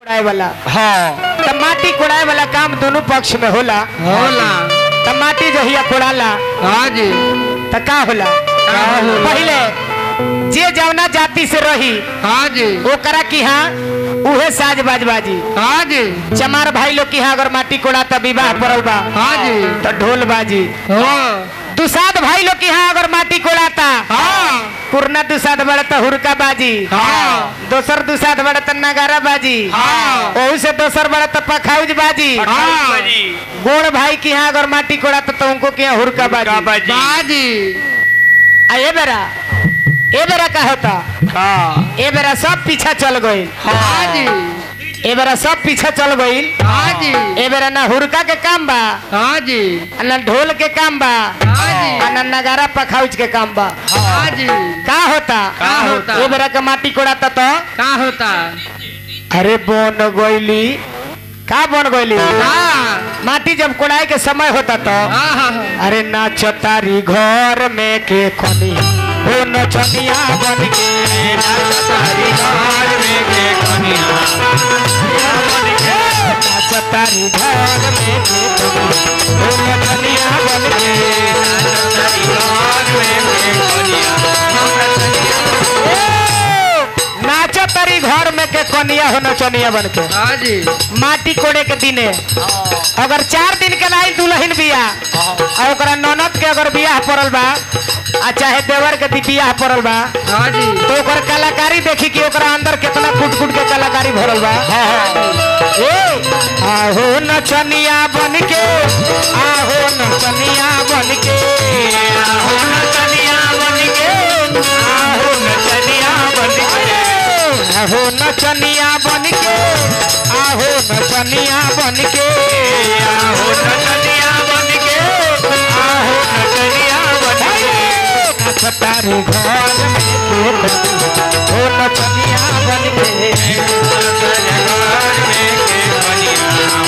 कोड़ाए वाला हाँ तो माटी कोड़ाए वाला काम दोनों पक्ष में होला तो माटी जो हिया कोड़ाला हाँ जी तो का होला पहले जे जवना जाति से रही हाँ जी ओकरा की हाँ उहे साज बाजबाजी हाँ जी चमार भाई लोग की हाँ अगर माटी कोड़ा तो विवाह पड़ल बा हाँ जी तो ढोल बाजी हाँ दुसाद भाई लोग की हाँ अगर माटी कोड़ाता हाँ पुरना दुसाद बड़ा तो हुरका बाजी हाँ दोसर दुसाद बड़ा तो नगारा बाजी हाँ ओहू से दोसर बड़ा तो पखाउज बाजी हाँ गोड़ भाई की यहाँ अगर माटी कोड़ाता तो उनको की यहाँ हुरका बाजी बाजी आ ये बेरा का होता हाँ ये बेरा सब पीछा चल गई हाँ जी ये बेरा सब पीछा चल गई हाँ जी ये बेरा ना हुरका के काम बा हाँ जी ना ढोल के काम बा हाँ जी ना नगारा पखाउज के काम बा हाँ जी का होता ये बेरा के माटी कोड़ाता तो का होता अरे बन गोइली का बन गोइली हाँ माटी जब कोड़ाई के समय होता तो हाँ अरे नाच तारी घर में के खनी हो नचनिया बन के नाच तारी घर में के खनिया बन के नाच तारी घर में के खनिया हो नचनिया बन के नाच तारी घर में के खनिया हो नचनिया नाच तारी घर में के कनिया हो नचनिया बन के हाँ जी माटी कोड़े के दिने अगर 4 दिन के लाई दुल्हन बिया और ओकरा ननद के अगर बियाह पड़ल बा आ चाहे देवर के बियाह पड़ल बा हाँ जी तो ओकर कलाकारी देखी कि ओकरा अंदर कितना कुट कुट के कलाकारी भरल बा ए आहो नचनिया बन के आहो नचनिया बन के आहो नचनिया बन के आहो नचनिया बन के आहो नचनिया बन के आहो नचनिया बन के आहो नचनिया बन के आहो नचनिया बन के तारे घर में हो नचनिया बन के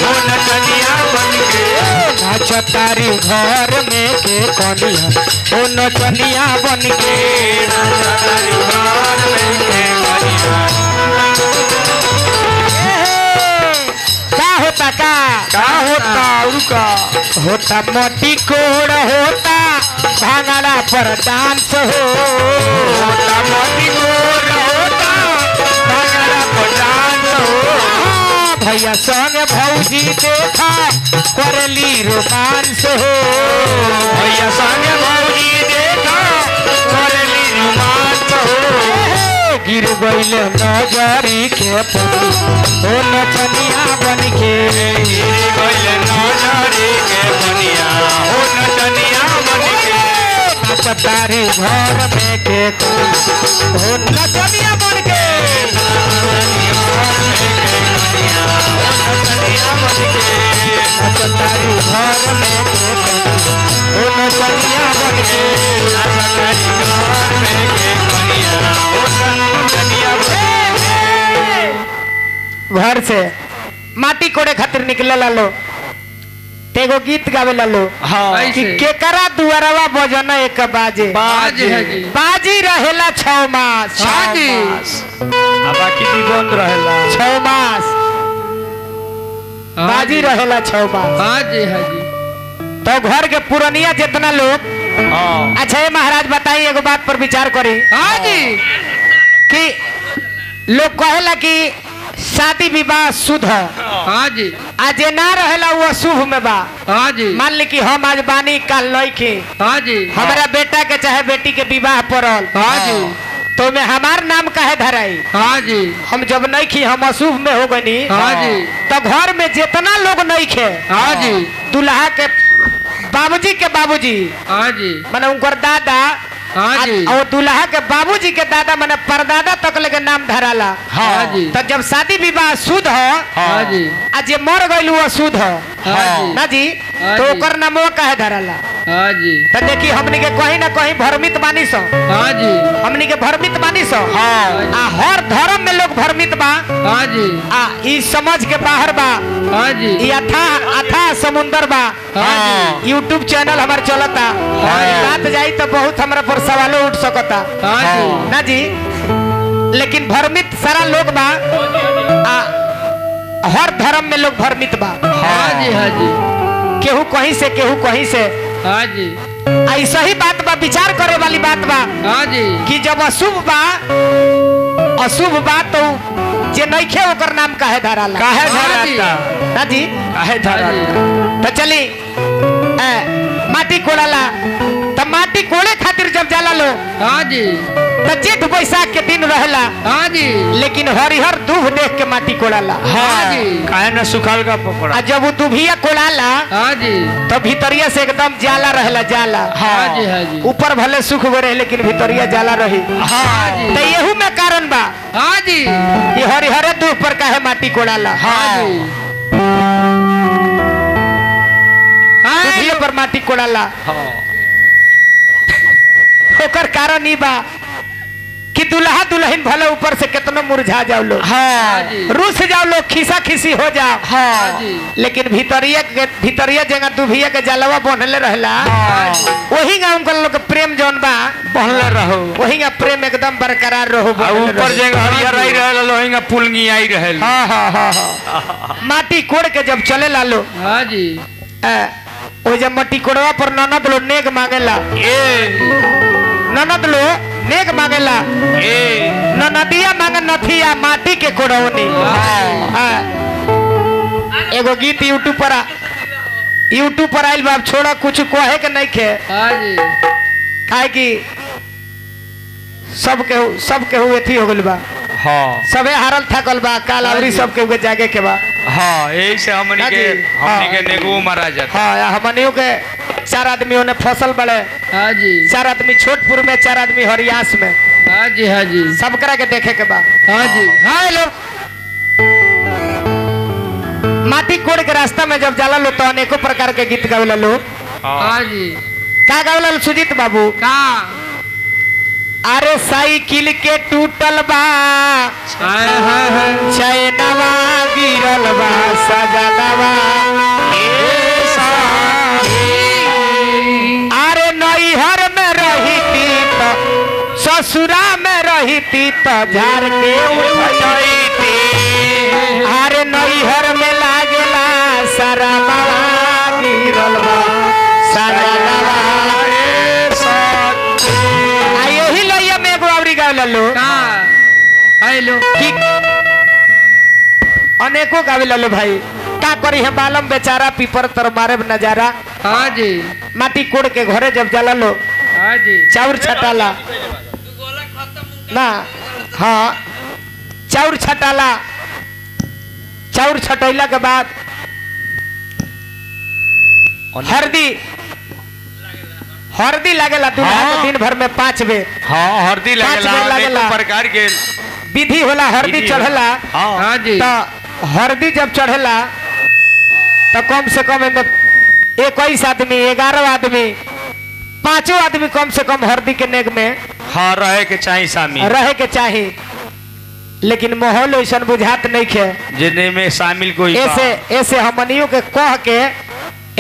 हो नचनिया बन के नाच तारी घर में के कनिया हो नचनिया बन के नाच तारी घर में के कनिया का होता उनका होता मोटी कोड़ होता भांगड़ा पर डांस होता मोटी कोड़ होता भांगड़ा पर डांस हो भैया संग भौजी देखा करली रोमांस हो भैया संग भौजी देखा करली रोमांस हो गिर गईल नजरी के पति हो नचनिया बन के गिर गईल नजरी के बनिया हो नचनिया बन के नाच तारे घर में के हो नचनिया बन के नचनिया बन के नाच तारे घर में के हो नचनिया बन के नाच तारे घर में के बनिया हो नचनिया घर से माटी कोड़े खातिर निकले लो तेगो गीत गावे लो हाँ कि केकरा दुआरवा बजन एक बाजे बाजी है जी बाजी रहेला 6 मास हाँ जी बाकी भी बंद रहेला 6 मास बाजी रहेला 6 मास हाँ जी है जी तो घर के पुरनिया जितना लोग अच्छा ये महाराज बताइए एगो बात पर विचार करी हाँ जी कि लोग कहेला कि शादी विवाह शुद्ध है हाँ जी आज ना रहेला वो अशुभ में बा हाँ जी मान ली कि हम आज बानी काल लईखी हाँ जी हमारा बेटा के चाहे बेटी के विवाह पड़ल हाँ जी तो में हमार नाम काहे धराई हाँ जी हम जब नहीं खी हम अशुभ में हो गनी हाँ जी तो घर में जितना लोग नहीं खे हाँ जी दुल्हा के बाबूजी हाँ जी माने उनकर दादा हाँ जी और दुल्हा के बाबूजी के दादा माने परदादा तक लगे नाम धराला हाँ जी तो जब शादी विवाह शुद्ध है हाँ जी आज जे मर गइल वो अशुद्ध है हाँ जी ना जी हाँ तो जी। ओकर नामो काहे धराला हाँ जी तो देखी हमनी के कहीं ना कहीं भ्रमित बानी सो हाँ जी हमनी के भ्रमित बानी सो हाँ हर धर्म में लोग भ्रमित बा हाँ जी ई समझ के बाहर बा हाँ जी ई अथा समुंदर बा हाँ यूट्यूब चैनल हमार चलता बात जाई तो बहुत हमरा पर सवालों उठ सकता हाँ जी ना जी लेकिन भ्रमित सारा लोग बा हर धर्म में लोग भ्रमित बा। हाँ जी हाँ जी केहू कहीं से केहू कहीं से। हाँ जी ऐसा ही बात बा, विचार करे वाली बात बा हाँ जी कि जब अशुभ बा तो जे नइखे ओकर नाम काहे धराला, काहे धराला ना जी काहे धराला। तो चली माटी कोड़ाला तो माटी कोड़े खातिर जब जाला लो हाँ जी तो जेठ बैसाख के दिन रहला। हाँ जी लेकिन हरिहर दूब देख के माटी कोड़ाला। हाँ जी काहे न सुखाल का पकड़ा। जब वो दुभिया कोड़ाला हाँ जी तो भीतरिया से एकदम जाला रहला, जाला। हाँ जी हाँ जी ऊपर भले सुख हो रहे लेकिन भीतरिया जाला रही। हाँ जी तो यहू में कारण बा हाँ जी ये हरिहरे दूब पर काहे माटी कोड़ाला। हाँ जी दुभिया पर माटी कोड़ाला। ओकर कारण ई बा कि दुल्हा दुल्हन भले ऊपर से कितना मुरझा जाओ लोग, हाँ जी रूस जाओ लोग, खिसा खिसी हो जाओ, हाँ जी लेकिन भीतरिया जगह दुभिया के जलवा बनले रहला। वही गाँव के लोग प्रेम जौन बा बनले रहो, वही का प्रेम एकदम बरकरार रहो। ऊपर जगह हरियर रही रहे लोहिंगा पुलंगी आई रहे। हाँ हाँ हाँ हाँ माटी कोड़ के जब चले लालो हाँ जी वो जब मट्टी कोड़वा पर ननद लो नेक मांगेला, ननद लो नेक मांगेला, ननदिया मांगे नथिया माटी के कोड़वनी। एगो गीत यूट्यूब पर आइल बाप, छोड़ा कुछ कहे के नहीं खे। हाँ जी काहे कि सब केहू एथी हो गइल बा। हाँ सबे हारल थकल बा, काल आवरी सब केहू के जागे के बा। हाँ यही से हमनी के नेगो मारा जाता। हाँ हमनियों के 4 आदमियों ने फसल बड़े। हाँ जी 4 आदमी छोटपुर में, 4 आदमी हरियास में। हाँ जी हाँ जी सब करा के देखे के बा। हाँ जी हाँ लोग माटी कोड़ के रास्ता में जब जाला लो तो अनेकों प्रकार के गीत गावेला लो। हाँ जी का गावेला सुजीत बाबू? का अरे साइकिल के टूटल बा, चैनवा गिरल बा, सजनवा अरे नैहर में रही तो ससुरा में रही तो झाड़ के उठती। अरे नैहर में लागेला शरमवा गिरल बा, सजनवा यही लइया में एगो आवरी गावेला लो हेलो कि अनेकों गावेला लो भाई। का करी है बालम बेचारा पीपर तर मारे नजारा। हाँ जी माटी कोड़ के घरे जब जाला लो हाँ जी चाउर छटाला ना। हाँ चाउर छटाला, चाउर छटैला के बाद हरदी लागेला दूल्हा के दिन भर में 5 बेर। हाँ हरदी लगेला, अनेक प्रकार के विधि होला। हरदी चढ़ेला हाँ जी तो हरदी जब चढ़ेला तो कम से कम 21 आदमी, 11 आदमी, 5 आदमी कम से कम हरदी के नेग में हाँ रहे के चाहिए शामिल, रहे के चाहिए। लेकिन माहौल ऐसा बुझात नहीं खे जिन्हें में शामिल कोई ऐसे हमनियों के कह के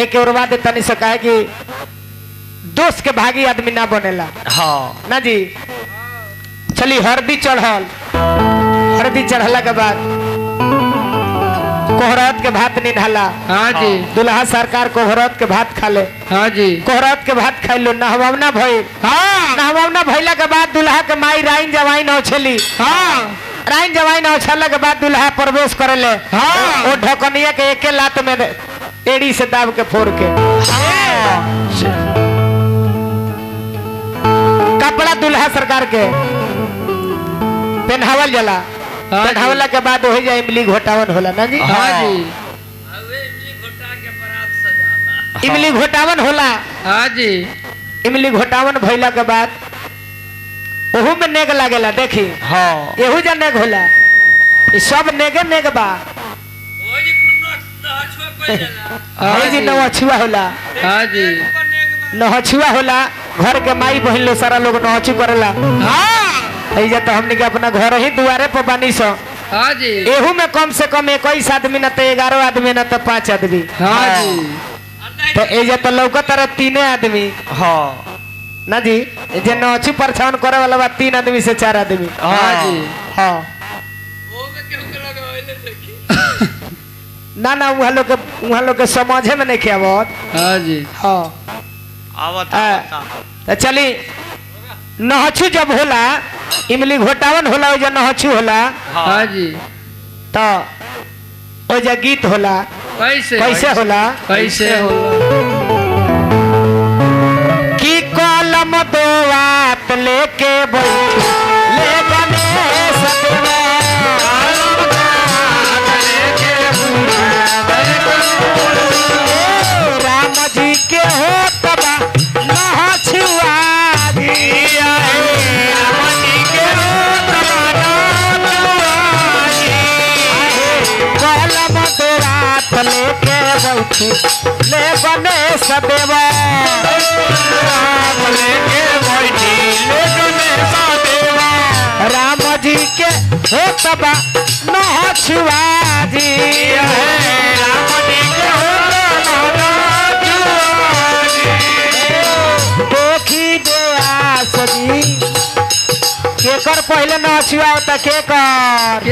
एक और बात तनी से कहे कि दोस्त के भागी आदमी ना बनेला। हाँ ना जी चली हरदी चढ़ल, हरदी चढ़ला के बाद कोहरत के भात निधाला। हाँ जी दुल्हा सरकार कोहरत के भात खा ले। हाँ जी कोहरत के भात खाई लो, नहवावना भइल। हाँ नहवावना भइला के बाद दुल्हा के माई राइन जवाइन औछली। हाँ राइन जवाइन औछला के बाद दुल्हा प्रवेश करे ले। हाँ वो ढकनिया के एके लात में एड़ी से दाब के फोड़ के कपड़ा दुल्हा सरकार के पहनावल जाला। पहनावला के बाद हो जाए इमली घोटावन होला ना जी। हाँ जी इमली घोटावन होला। हाँ जी इमली घोटावन भइला के बाद ओहू में नेग लागेला। देखी हाँ एहू जा नेग होला, ये सब नेगे नेग बा। हाँ जी नहछुआ होला। हाँ जी नहछुआ होला, घर के माई बहन लोग सारा लोग नहछू करेला। हाँ जा तो हमने के अपना घर ही दुआरे पर बानी सो। हाँ जी एहू में कम से कम 21 आदमी न तो 11 आदमी न तो 5 आदमी। हाँ जी तो एजा तो लौकत रहे 3 आदमी। हाँ ना जी जे नहछू परछावन करे वाला बा 3 आदमी से 4 आदमी। हाँ जी हाँ ना ना वहाँ लोग के समझे में नहीं खेवत। हाँ जी। हाँ आवत तो चली नहछु जब होला इमली घोटावन होला वो जब नहछु होला हाँ जी। तो वो जब गीत होला कैसे कैसे होला कैसे हो कि कलम दो हाथ लेके बैठी ले गणेश देवा राम जी के हो तबा नहछुआरी राम जी के हो तबा नहछुआरी कलम दो हाथ लेके बैठी ले गणेश देवा राम जी के हो तबा नहछुआरी राम जी के हो देखी दे आसजी केकर पहले नहछुआ त केकर